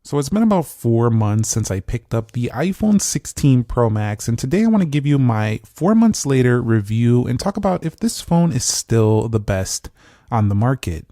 So it's been about 4 months since I picked up the iPhone 16 Pro Max, and today I want to give you my 4 months later review and talk about if this phone is still the best on the market.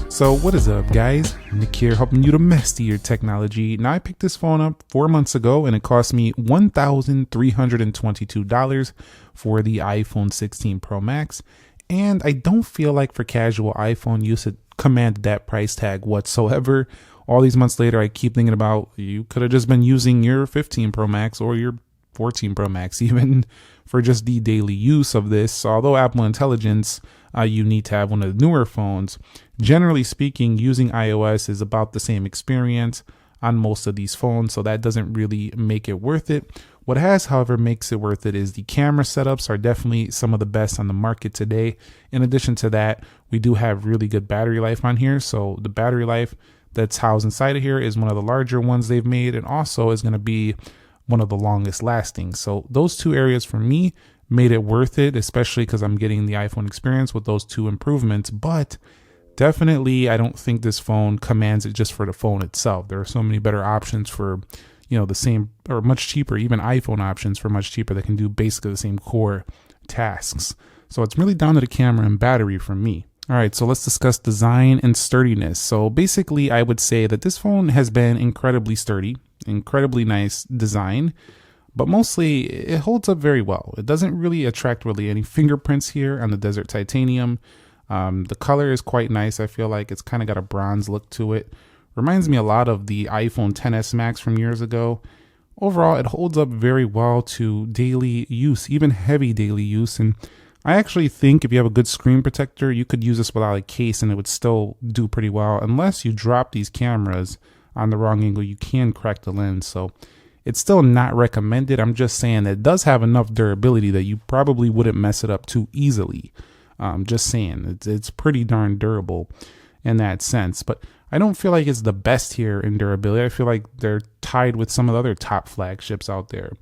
So what is up, guys? Nick here, helping you to master your technology. Now I picked this phone up 4 months ago and it cost me $1,322 for the iPhone 16 Pro Max. And I don't feel like for casual iPhone use it commanded that price tag whatsoever. All these months later, I keep thinking about you could have just been using your 15 Pro Max or your 14 Pro Max even for just the daily use of this. Although Apple Intelligence, you need to have one of the newer phones. Generally speaking, using iOS is about the same experience on most of these phones, so that doesn't really make it worth it. What has, however, makes it worth it is the camera setups are definitely some of the best on the market today. In addition to that, we do have really good battery life on here. So the battery life that's housed inside of here is one of the larger ones they've made, and also is going to be one of the longest lasting. So those two areas for me made it worth it, especially because I'm getting the iPhone experience with those two improvements. But definitely, I don't think this phone commands it just for the phone itself. There are so many better options for, the same or much cheaper, even iPhone options for much cheaper that can do basically the same core tasks. So it's really down to the camera and battery for me. All right, so let's discuss design and sturdiness. So basically, I would say that this phone has been incredibly sturdy, incredibly nice design, but mostly it holds up very well. It doesn't really attract really any fingerprints here on the Desert Titanium. The color is quite nice. I feel like it's kind of got a bronze look to it. Reminds me a lot of the iPhone XS Max from years ago. Overall, it holds up very well to daily use, even heavy daily use. And I actually think if you have a good screen protector, you could use this without a case and it would still do pretty well. Unless you drop these cameras on the wrong angle, you can crack the lens. So it's still not recommended. I'm just saying that it does have enough durability that you probably wouldn't mess it up too easily. Just saying, it's pretty darn durable in that sense. But I don't feel like it's the best here in durability. I feel like they're tied with some of the other top flagships out there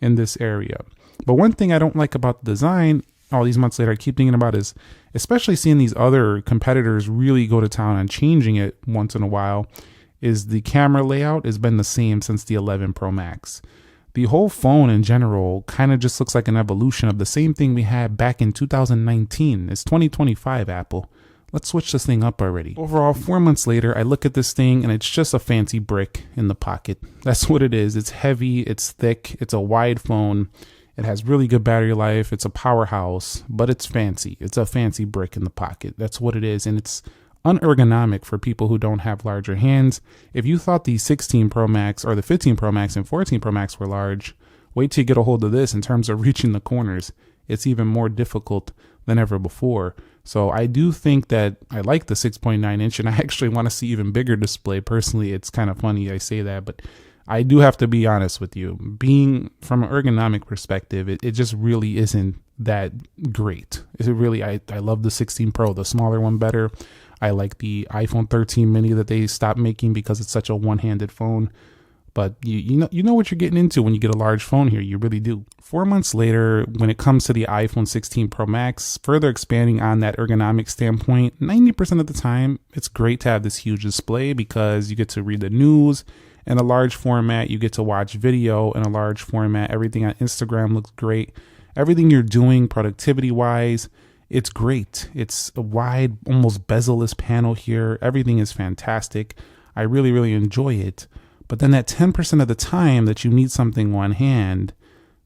in this area. But one thing I don't like about the design, all these months later, I keep thinking about is, especially seeing these other competitors really go to town on changing it once in a while, is the camera layout has been the same since the 11 Pro Max. The whole phone in general kind of just looks like an evolution of the same thing we had back in 2019. It's 2025, Apple. Let's switch this thing up already. Overall, 4 months later, I look at this thing and it's just a fancy brick in the pocket. That's what it is. It's heavy, it's thick, it's a wide phone. It has really good battery life. It's a powerhouse, but it's fancy. It's a fancy brick in the pocket. That's what it is. And it's unergonomic for people who don't have larger hands. If you thought the 16 Pro Max or the 15 Pro Max and 14 Pro Max were large, wait till you get a hold of this in terms of reaching the corners. It's even more difficult than ever before. So I do think that I like the 6.9 inch and I actually want to see even bigger display. Personally, it's kind of funny I say that, but I do have to be honest with you. Being from an ergonomic perspective, it just really isn't that great. I love the 16 Pro, the smaller one better. I like the iPhone 13 mini that they stopped making because it's such a one-handed phone. But you know what you're getting into when you get a large phone here. You really do. 4 months later, when it comes to the iPhone 16 Pro Max, further expanding on that ergonomic standpoint, 90% of the time, it's great to have this huge display because you get to read the news in a large format. You get to watch video in a large format. Everything on Instagram looks great. Everything you're doing productivity-wise, it's great. It's a wide, almost bezel-less panel here. Everything is fantastic. I really, really enjoy it. But then that 10% of the time that you need something one hand,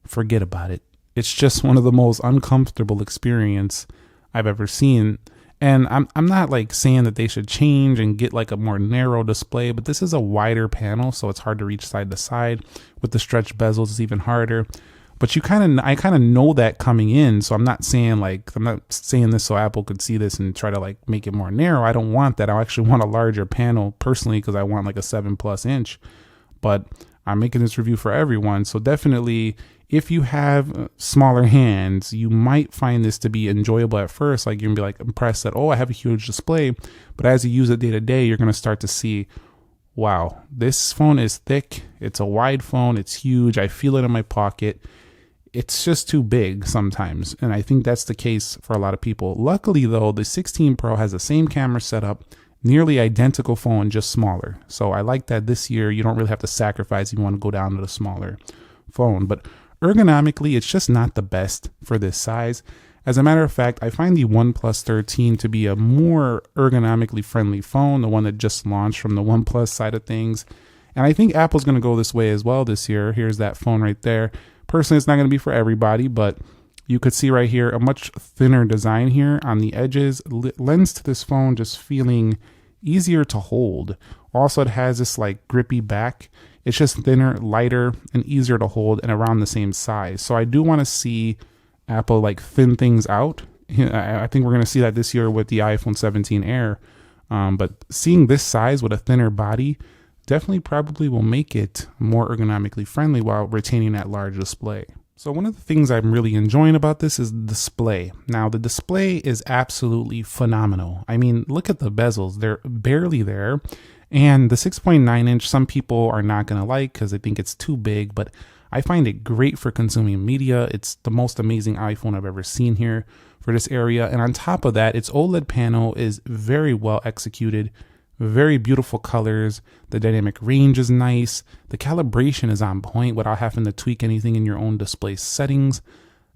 forget about it. It's just one of the most uncomfortable experience I've ever seen. And I'm not like saying that they should change and get like a more narrow display, but this is a wider panel, so it's hard to reach side to side. With the stretch bezels, it's even harder. But I kind of know that coming in, so I'm not saying this so Apple could see this and try to like make it more narrow. I don't want that. I actually want a larger panel personally because I want like a 7+ inch. But I'm making this review for everyone, so definitely if you have smaller hands, you might find this to be enjoyable at first. Like you're gonna be like impressed that, oh, I have a huge display. But as you use it day to day, you're gonna start to see, wow, this phone is thick. It's a wide phone. It's huge. I feel it in my pocket. it's just too big sometimes. And I think that's the case for a lot of people. Luckily though, the 16 Pro has the same camera setup, nearly identical phone, just smaller. So I like that this year you don't really have to sacrifice if you want to go down to the smaller phone. But ergonomically, it's just not the best for this size. As a matter of fact, I find the OnePlus 13 to be a more ergonomically friendly phone, the one that just launched from the OnePlus side of things. And I think Apple's going to go this way as well this year. Here's that phone right there. Personally, it's not going to be for everybody, but you could see right here a much thinner design here on the edges. Lends to this phone just feeling easier to hold. Also, it has this like grippy back. It's just thinner, lighter, and easier to hold, and around the same size. So I do want to see Apple like thin things out. I think we're going to see that this year with the iPhone 17 Air. But seeing this size with a thinner body definitely probably will make it more ergonomically friendly while retaining that large display. So one of the things I'm really enjoying about this is the display. Now the display is absolutely phenomenal. I mean, look at the bezels. They're barely there. And the 6.9 inch, some people are not going to like because they think it's too big, but I find it great for consuming media. It's the most amazing iPhone I've ever seen here for this area. And on top of that, its OLED panel is very well executed, very beautiful colors. The dynamic range is nice. The calibration is on point without having to tweak anything in your own display settings.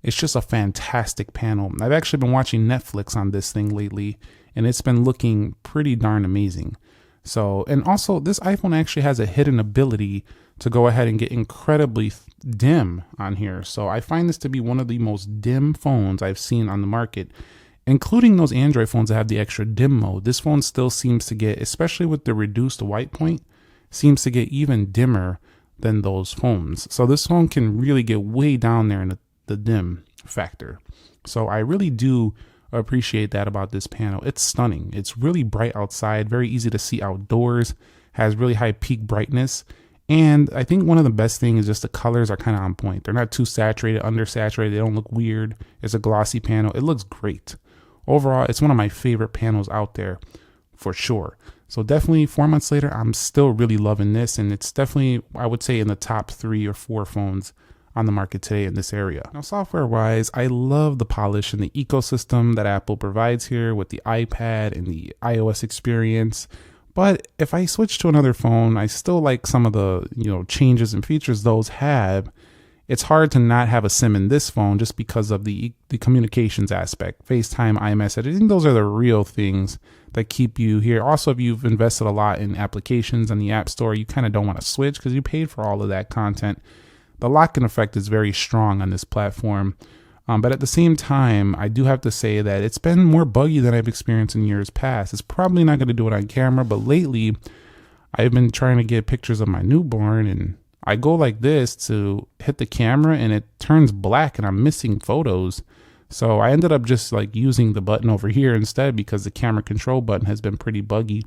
It's just a fantastic panel. I've actually been watching Netflix on this thing lately, and it's been looking pretty darn amazing. So, and also this iPhone actually has a hidden ability to go ahead and get incredibly dim on here. So I find this to be one of the most dim phones I've seen on the market, including those Android phones that have the extra dim mode. This phone still seems to get, especially with the reduced white point, seems to get even dimmer than those phones. So this phone can really get way down there in the dim factor. So I really do appreciate that about this panel. It's stunning. It's really bright outside, very easy to see outdoors, has really high peak brightness. And I think one of the best things is just the colors are kind of on point. They're not too saturated, undersaturated. They don't look weird. It's a glossy panel. It looks great. Overall, it's one of my favorite panels out there for sure. So definitely 4 months later, I'm still really loving this. And it's definitely, I would say, in the top 3 or 4 phones on the market today in this area. Now, software-wise, I love the polish and the ecosystem that Apple provides here with the iPad and the iOS experience. But if I switch to another phone, I still like some of the changes and features those have. It's hard to not have a SIM in this phone just because of the communications aspect. FaceTime, iMessage, I think those are the real things that keep you here. Also, if you've invested a lot in applications on the App Store, you kind of don't want to switch because you paid for all of that content. The lock-in effect is very strong on this platform. But at the same time, I do have to say that it's been more buggy than I've experienced in years past. It's probably not going to do it on camera, but lately I've been trying to get pictures of my newborn, and I go like this to hit the camera and it turns black and I'm missing photos. So I ended up just like using the button over here instead because the camera control button has been pretty buggy.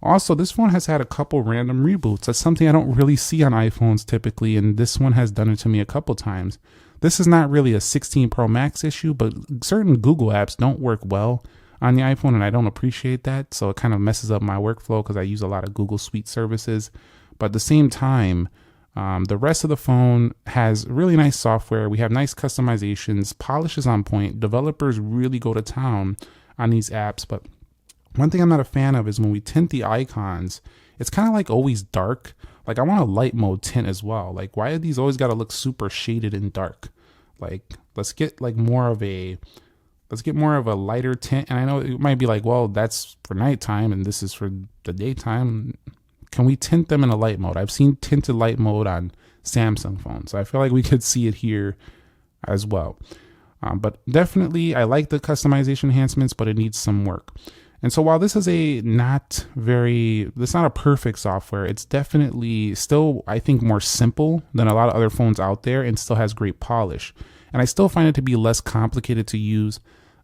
Also, this phone has had a couple random reboots. That's something I don't really see on iPhones typically, and this one has done it to me a couple times. This is not really a 16 Pro Max issue, but certain Google apps don't work well on the iPhone, and I don't appreciate that. So it kind of messes up my workflow because I use a lot of Google Suite services. But at the same time, the rest of the phone has really nice software. We have nice customizations. Polish is on point. Developers really go to town on these apps. But one thing I'm not a fan of is when we tint the icons, it's kind of like always dark. Like I want a light mode tint as well. Like why are these always got to look super shaded and dark? Like let's get more of a lighter tint. And I know it might be like, well, that's for nighttime and this is for the daytime. Can we tint them in a light mode? I've seen tinted light mode on Samsung phones. So I feel like we could see it here as well. But definitely I like the customization enhancements, but it needs some work. And so while this is it's not a perfect software, it's definitely still, I think, more simple than a lot of other phones out there and still has great polish. And I still find it to be less complicated to use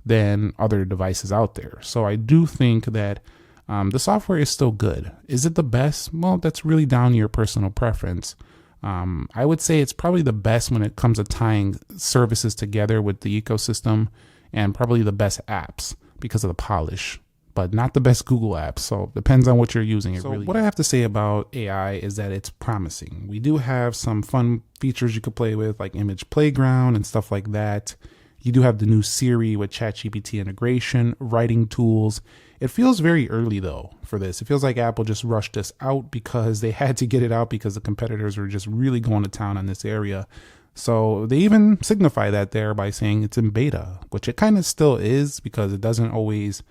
than other devices out there. So I do think that the software is still good. Is it the best? Well, that's really down to your personal preference. I would say it's probably the best when it comes to tying services together with the ecosystem and probably the best apps because of the polish. but not the best Google apps. So depends on what you're using. What I have to say about AI is that it's promising. We do have some fun features you could play with, like image playground and stuff like that. You do have the new Siri with ChatGPT integration, writing tools. It feels very early though for this. It feels like Apple just rushed this out because they had to get it out because the competitors were just really going to town on this area. So they even signify that there by saying it's in beta, which it kind of still is because it doesn't always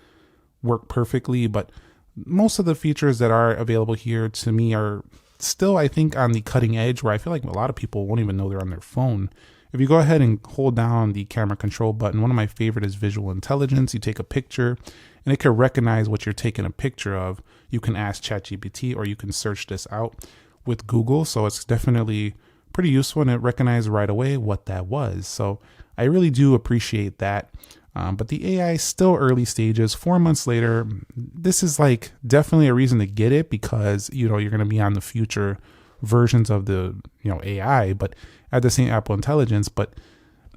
work perfectly. But most of the features that are available here to me are still, I think, on the cutting edge, where I feel like a lot of people won't even know they're on their phone. If you go ahead and hold down the camera control button, one of my favorite is visual intelligence. You take a picture and it can recognize what you're taking a picture of. You can ask ChatGPT or you can search this out with Google. So it's definitely pretty useful, and it recognized right away what that was. So I really do appreciate that. But the AI is still early stages. 4 months later, this is like definitely a reason to get it because, you know, you're going to be on the future versions of the, you know, AI, but at the same Apple Intelligence. But,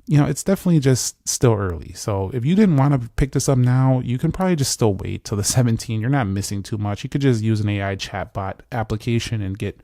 you know, it's definitely just still early. So if you didn't want to pick this up now, you can probably just still wait till the 17. You're not missing too much. You could just use an AI chatbot application and get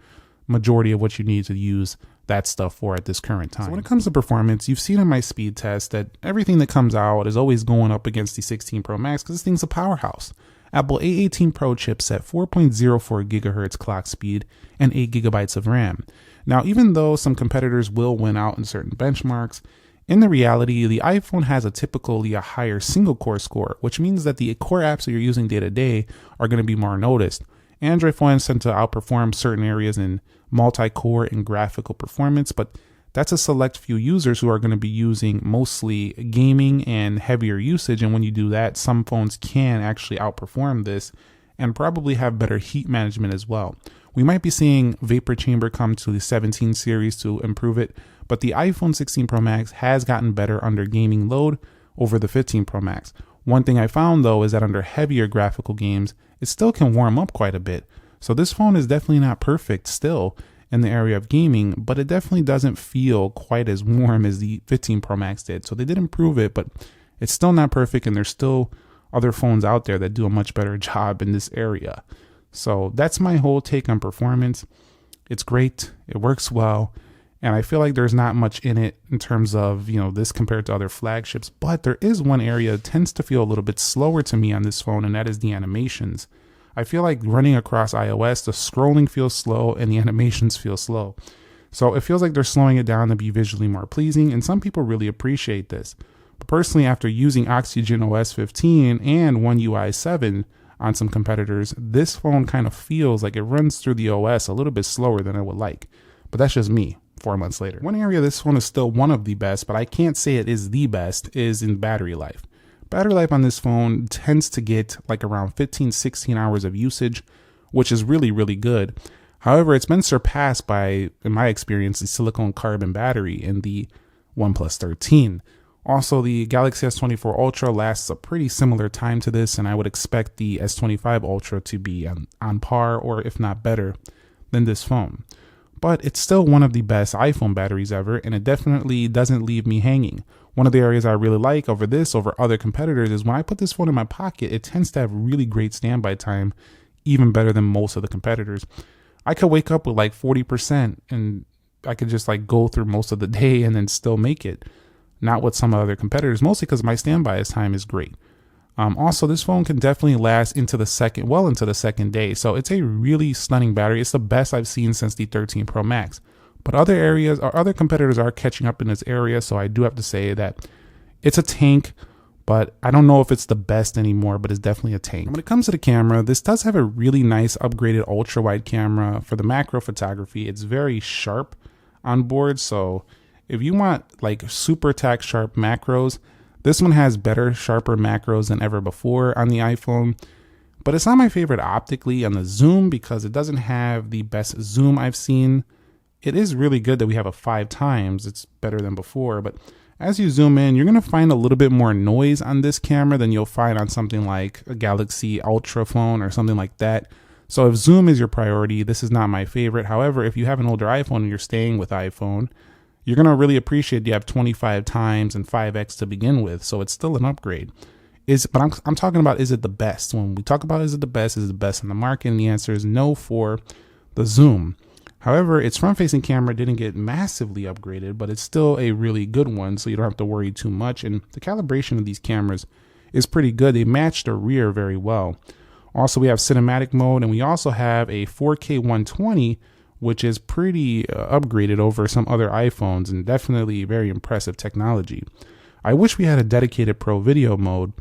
majority of what you need to use that stuff for at this current time. So when it comes to performance, you've seen in my speed test that everything that comes out is always going up against the 16 Pro Max because this thing's a powerhouse. Apple A18 Pro chipset, 4.04 gigahertz clock speed, and 8 gigabytes of RAM. Now, even though some competitors will win out in certain benchmarks, in the reality, the iPhone has typically a higher single core score, which means that the core apps that you're using day to day are going to be more noticed. Android phones tend to outperform certain areas in multi-core and graphical performance, but that's a select few users who are going to be using mostly gaming and heavier usage. And when you do that, some phones can actually outperform this and probably have better heat management as well. We might be seeing vapor chamber come to the 17 series to improve it, but the iPhone 16 Pro Max has gotten better under gaming load over the 15 Pro Max. One thing I found though is that under heavier graphical games, it still can warm up quite a bit. So this phone is definitely not perfect still in the area of gaming, but it definitely doesn't feel quite as warm as the 15 Pro Max did. So they did improve it, but it's still not perfect, and there's still other phones out there that do a much better job in this area. So that's my whole take on performance. It's great, it works well, and I feel like there's not much in it in terms of, you know, this compared to other flagships, but there is one area that tends to feel a little bit slower to me on this phone, and that is the animations. I feel like running across iOS, the scrolling feels slow and the animations feel slow. So it feels like they're slowing it down to be visually more pleasing, and some people really appreciate this. But personally, after using Oxygen OS 15 and One UI 7 on some competitors, this phone kind of feels like it runs through the OS a little bit slower than I would like. But that's just me 4 months later. One area this phone is still one of the best, but I can't say it is the best, is in battery life. Battery life on this phone tends to get like around 15-16 hours of usage, which is really, really good. However, it's been surpassed by, in my experience, the silicone carbon battery in the OnePlus 13. Also, the Galaxy S24 Ultra lasts a pretty similar time to this, and I would expect the S25 Ultra to be on par or if not better than this phone. But it's still one of the best iPhone batteries ever, and it definitely doesn't leave me hanging. One of the areas I really like over other competitors is when I put this phone in my pocket, it tends to have really great standby time, even better than most of the competitors. I could wake up with like 40% and I could just like go through most of the day and then still make it. Not with some other competitors, mostly because my standby time is great. Also, this phone can definitely last into the second day. So it's a really stunning battery. It's the best I've seen since the 13 Pro Max. But other competitors are catching up in this area, so I do have to say that it's a tank, but I don't know if it's the best anymore, but it's definitely a tank. When it comes to the camera, this does have a really nice upgraded ultra-wide camera for the macro photography. It's very sharp on board, so if you want like super tack sharp macros, this one has better, sharper macros than ever before on the iPhone. But it's not my favorite optically on the zoom because it doesn't have the best zoom I've seen. It is really good that we have a 5 times. It's better than before, but as you zoom in, you're going to find a little bit more noise on this camera than you'll find on something like a Galaxy Ultra phone or something like that. So if zoom is your priority, this is not my favorite. However, if you have an older iPhone and you're staying with iPhone, you're going to really appreciate you have 25 times and 5x to begin with. So it's still an upgrade. But I'm talking about, is it the best? When we talk about is it the best in the market? And the answer is no for the Zoom. However, its front-facing camera didn't get massively upgraded, but it's still a really good one, so you don't have to worry too much. And the calibration of these cameras is pretty good. They match the rear very well. Also, we have cinematic mode, and we also have a 4K 120, which is pretty upgraded over some other iPhones, and definitely very impressive technology. I wish we had a dedicated pro video mode,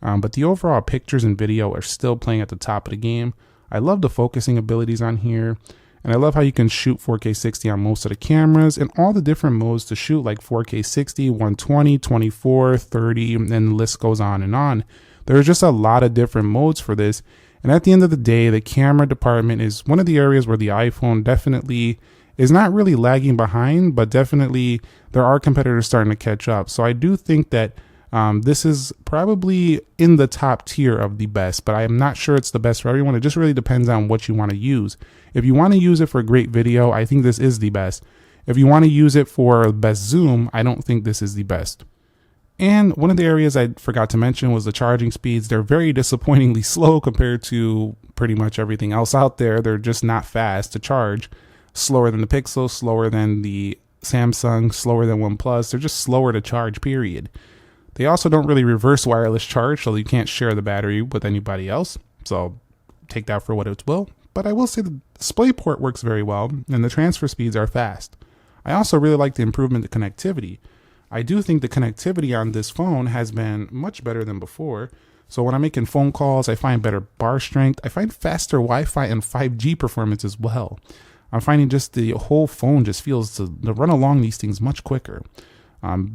but the overall pictures and video are still playing at the top of the game. I love the focusing abilities on here. And I love how you can shoot 4K 60 on most of the cameras and all the different modes to shoot, like 4K 60, 120, 24, 30, and the list goes on and on. There's just a lot of different modes for this. And at the end of the day, the camera department is one of the areas where the iPhone definitely is not really lagging behind, but definitely there are competitors starting to catch up. So I do think that this is probably in the top tier of the best, but I am not sure it's the best for everyone. It just really depends on what you want to use. If you want to use it for great video, I think this is the best. If you want to use it for best zoom, I don't think this is the best. And one of the areas I forgot to mention was the charging speeds. They're very disappointingly slow compared to pretty much everything else out there. They're just not fast to charge. Slower than the Pixel, slower than the Samsung, slower than OnePlus. They're just slower to charge, period. They also don't really reverse wireless charge, so you can't share the battery with anybody else. So take that for what it will. But I will say the DisplayPort works very well, and the transfer speeds are fast. I also really like the improvement in connectivity. I do think the connectivity on this phone has been much better than before. So when I'm making phone calls, I find better bar strength. I find faster Wi-Fi and 5G performance as well. I'm finding just the whole phone just feels to run along these things much quicker.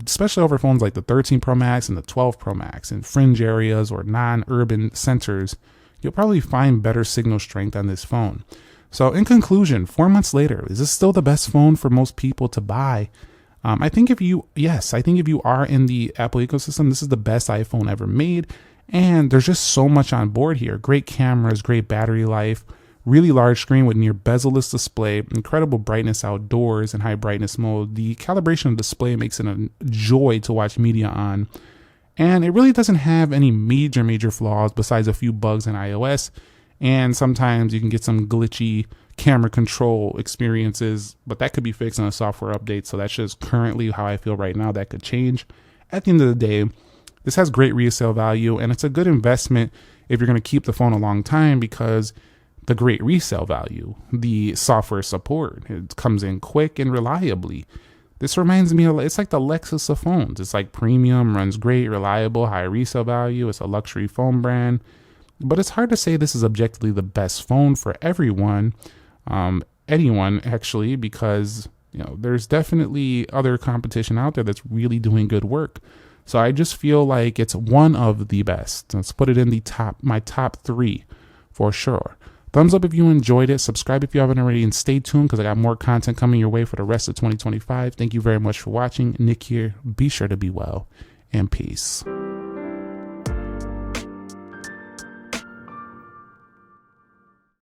Especially over phones like the 13 Pro Max and the 12 Pro Max in fringe areas or non-urban centers, you'll probably find better signal strength on this phone. So in conclusion, 4 months later, is this still the best phone for most people to buy? I think if you are in the Apple ecosystem, this is the best iPhone ever made. And there's just so much on board here. Great cameras, great battery life, really large screen with near bezel-less display, incredible brightness outdoors and high brightness mode. The calibration of the display makes it a joy to watch media on. And it really doesn't have any major flaws besides a few bugs in iOS. And sometimes you can get some glitchy camera control experiences, but that could be fixed in a software update. So that's just currently how I feel right now. That could change. At the end of the day, this has great resale value, and it's a good investment if you're going to keep the phone a long time because the great resale value, the software support, it comes in quick and reliably. This reminds me of, it's like the Lexus of phones. It's like premium, runs great, reliable, high resale value. It's a luxury phone brand, but it's hard to say this is objectively the best phone for everyone, anyone actually, because there's definitely other competition out there that's really doing good work. So I just feel like it's one of the best. Let's put it in my top 3 for sure. Thumbs up if you enjoyed it. Subscribe if you haven't already, and stay tuned because I got more content coming your way for the rest of 2025. Thank you very much for watching. Nick here. Be sure to be well, and peace.